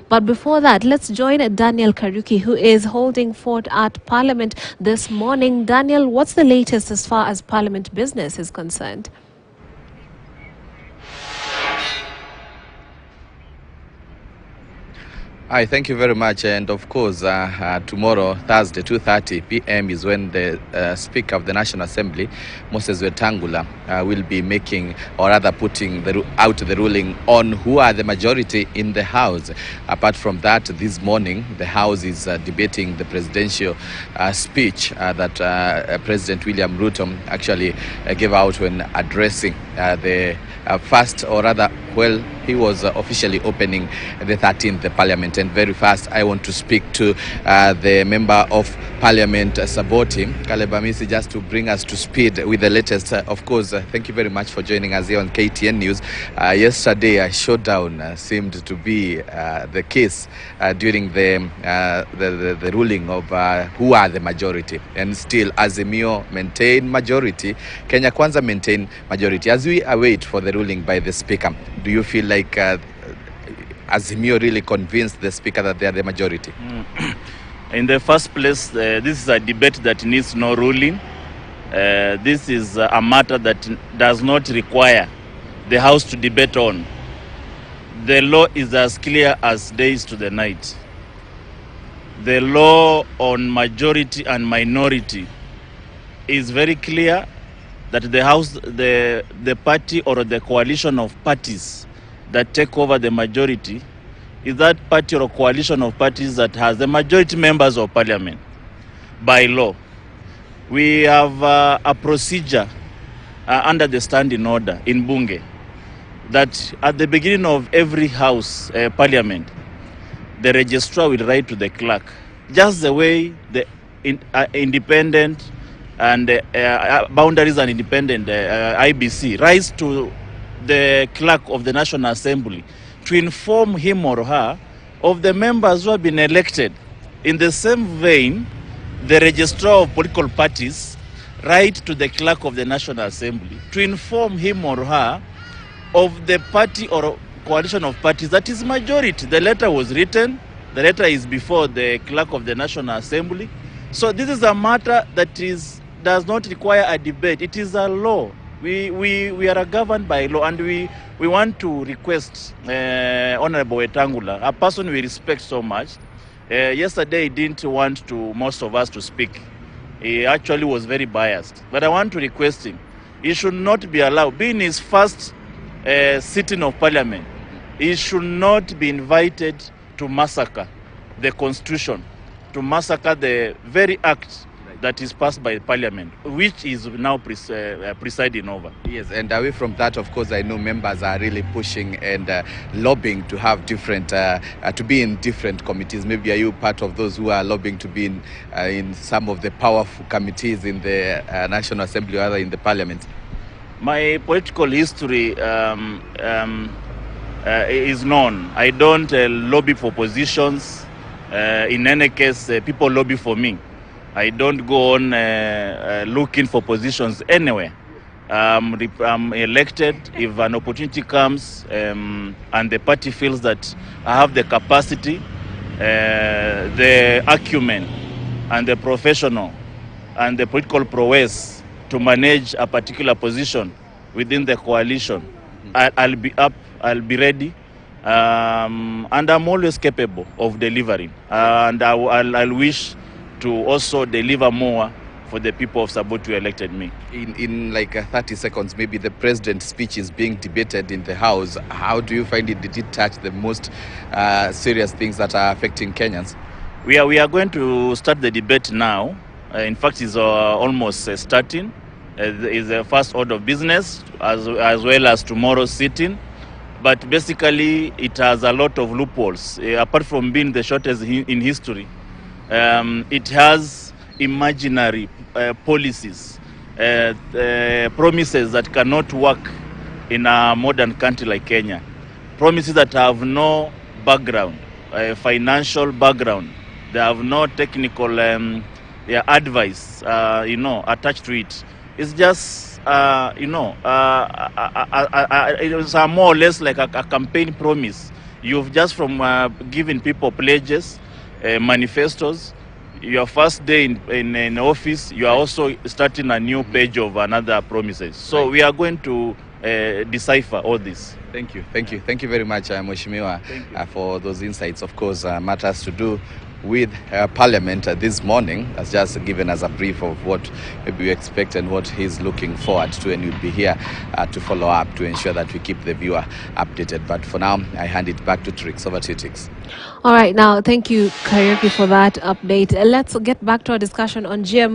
But before that, let's join Daniel Karuki, who is holding fort at Parliament this morning. Daniel, what's the latest as far as Parliament business is concerned? Hi, thank you very much. And of course, tomorrow, Thursday, 2:30 p.m. is when the Speaker of the National Assembly, Moses Wetangula, will be making, or rather putting out the ruling on who are the majority in the House. Apart from that, this morning, the House is debating the presidential speech that President William Ruto actually gave out when addressing the first, or rather, well, he was officially opening the 13th Parliament. And very fast, I want to speak to the Member of Parliament, Saboti Kalebamisi, just to bring us to speed with the latest. Of course, thank you very much for joining us here on KTN News. Yesterday, a showdown seemed to be the case during the ruling of who are the majority. And still, Azimio maintain majority, Kenya Kwanza maintain majority. As we await for the ruling by the Speaker, do you feel like Azimio really convinced the Speaker that they are the majority? In the first place, this is a debate that needs no ruling. This is a matter that does not require the House to debate on. The law is as clear as days to the night. The law on majority and minority is very clear that the House, the party or the coalition of parties that take over the majority is that party or coalition of parties that has the majority members of Parliament by law. We have a procedure under the standing order in Bunge that at the beginning of every House Parliament, the registrar will write to the clerk, just the way the independent and boundaries and independent IBC writes to the clerk of the National Assembly to inform him or her of the members who have been elected. In the same vein, the registrar of political parties write to the clerk of the National Assembly to inform him or her of the party or coalition of parties that is majority. The letter was written, the letter is before the clerk of the National Assembly. So this is a matter that does not require a debate. It is a law. We are governed by law, and we want to request Honorable Wetangula, a person we respect so much. Yesterday he didn't want most of us to speak. He actually was very biased. But I want to request him. He should not be allowed, being his first sitting of Parliament, he should not be invited to massacre the Constitution, to massacre the very act that is passed by Parliament, which is now presiding over. Yes, and away from that, of course, I know members are really pushing and lobbying to have different, to be in different committees. Maybe are you part of those who are lobbying to be in some of the powerful committees in the National Assembly or other in the Parliament? My political history is known. I don't lobby for positions. In any case, people lobby for me. I don't go on looking for positions anywhere. I'm elected. If an opportunity comes and the party feels that I have the capacity, the acumen, and the professional, and the political prowess to manage a particular position within the coalition, I'll be up, I'll be ready, and I'm always capable of delivering. And I'll wish to also deliver more for the people of Saboti who elected me. In like 30 seconds, maybe the president's speech is being debated in the House. How do you find it? Did it touch the most serious things that are affecting Kenyans? We are going to start the debate now. In fact, it's almost starting. It's the first order of business as well as tomorrow's sitting. But basically, it has a lot of loopholes. Apart from being the shortest in history, it has imaginary policies, promises that cannot work in a modern country like Kenya. Promises that have no background, financial background. They have no technical advice, attached to it. It's just, it was more or less like a campaign promise You've just from giving people pledges, manifestos. Your first day in office, you are also starting a new page of another promises. So Right. we are going to decipher all this. Thank you. Thank you very much, Mheshimiwa, for those insights. Of course, matters to do with Parliament this morning has just given us a brief of what maybe we expect and what he's looking forward to, and we'll be here to follow up to ensure that we keep the viewer updated. But for now, I hand it back to Trix. Over to you, Trix. All right, now, thank you, Karaoke, for that update. Let's get back to our discussion on GMO.